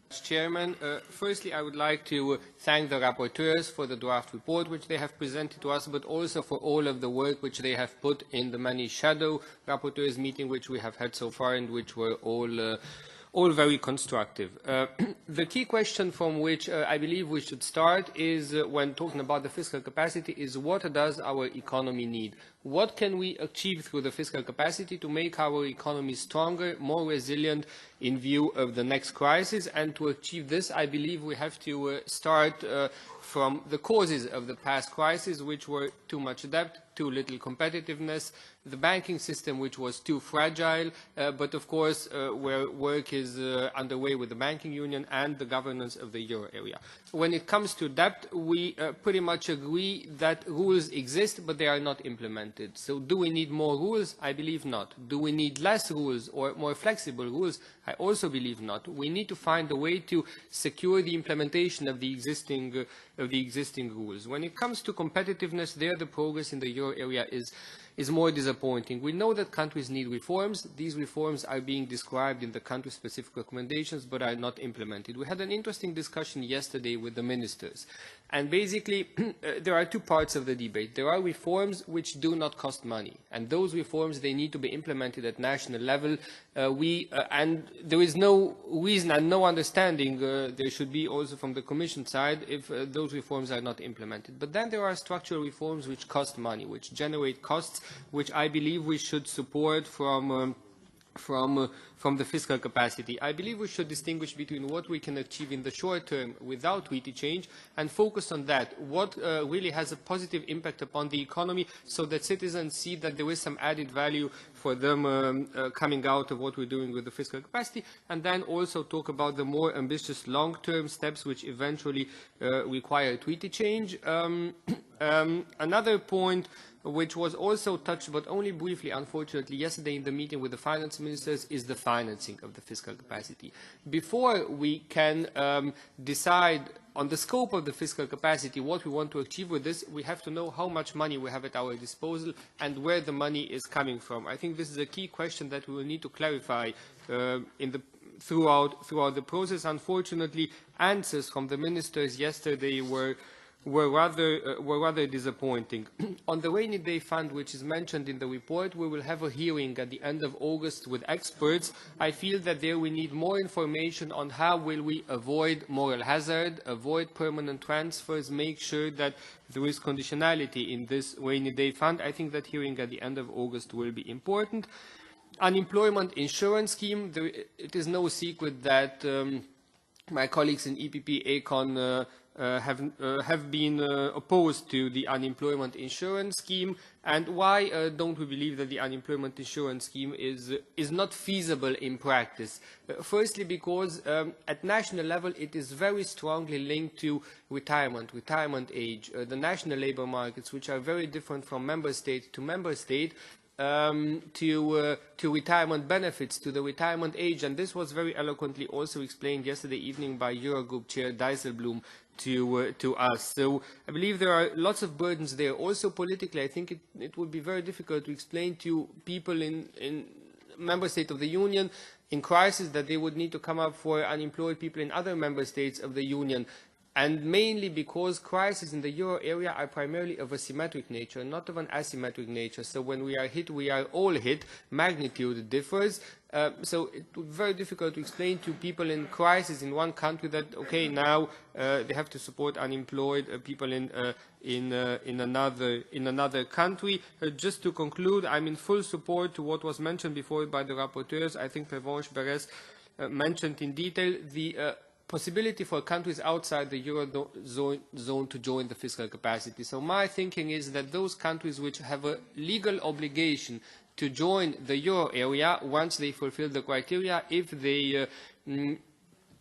Chairman, firstly, I would like to thank the rapporteurs for the draft report which they have presented to us, but also for all of the work which they have put in the many shadow rapporteurs meetings which we have had so far and which were all very constructive. The key question from which I believe we should start is, when talking about the fiscal capacity, is what does our economy need? What can we achieve through the fiscal capacity to make our economy stronger, more resilient in view of the next crisis? And to achieve this, I believe we have to start from the causes of the past crisis, which were too much debt, too little competitiveness, the banking system which was too fragile, but of course where work is underway with the banking union and the governance of the euro area. When it comes to debt, we pretty much agree that rules exist, but they are not implemented. So do we need more rules? I believe not. Do we need less rules or more flexible rules? I also believe not. We need to find a way to secure the implementation of the existing rules. When it comes to competitiveness, there the progress in the euro area is more disappointing. We know that countries need reforms. These reforms are being described in the country-specific recommendations, but are not implemented. We had an interesting discussion yesterday with the ministers. And basically, there are two parts of the debate. There are reforms which do not cost money. And those reforms, they need to be implemented at national level. And there is no reason and no understanding there should be also from the Commission side if those reforms are not implemented. But then there are structural reforms which cost money, which generate costs, which I believe we should support from the fiscal capacity. I believe we should distinguish between what we can achieve in the short term without treaty change and focus on that, what really has a positive impact upon the economy, so that citizens see that there is some added value for them coming out of what we're doing with the fiscal capacity, and then also talk about the more ambitious long-term steps which eventually require treaty change. Another point which was also touched, but only briefly, unfortunately, yesterday in the meeting with the finance ministers, is the financing of the fiscal capacity. Before we can decide on the scope of the fiscal capacity, what we want to achieve with this, we have to know how much money we have at our disposal and where the money is coming from. I think this is a key question that we will need to clarify throughout the process. Unfortunately, answers from the ministers yesterday were rather disappointing. On the rainy day fund, which is mentioned in the report, we will have a hearing at the end of August with experts. I feel that there we need more information on how will we avoid moral hazard, avoid permanent transfers, make sure that there is conditionality in this rainy day fund. I think that hearing at the end of August will be important. Unemployment insurance scheme, it is no secret that my colleagues in EPP, Econ, have been opposed to the unemployment insurance scheme. And why don't we believe that the unemployment insurance scheme is not feasible in practice? Firstly, because at national level it is very strongly linked to retirement age. The national labour markets, which are very different from member state to member state, to retirement benefits, to the retirement age. And this was very eloquently also explained yesterday evening by Eurogroup Chair Dijsselbloem to us. So I believe there are lots of burdens there. Also politically, I think it would be very difficult to explain to people in member states of the Union in crisis that they would need to come up for unemployed people in other member states of the Union. And mainly because crises in the euro area are primarily of a symmetric nature, not of an asymmetric nature. So when we are hit, we are all hit. Magnitude differs. So it would be very difficult to explain to people in crisis in one country that, okay, now they have to support unemployed people in another country. Just to conclude, I'm in full support to what was mentioned before by the rapporteurs. I think Pervenche Beres mentioned in detail the possibility for countries outside the Eurozone to join the fiscal capacity. So my thinking is that those countries which have a legal obligation to join the euro area, once they fulfill the criteria, if they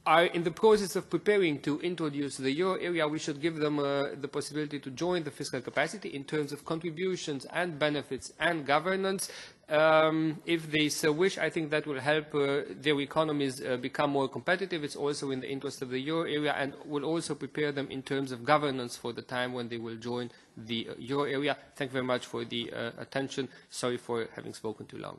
are in the process of preparing to introduce the euro area, we should give them the possibility to join the fiscal capacity in terms of contributions and benefits and governance. If they so wish, I think that will help their economies become more competitive. It's also in the interest of the euro area and will also prepare them in terms of governance for the time when they will join the euro area. Thank you very much for the attention. Sorry for having spoken too long.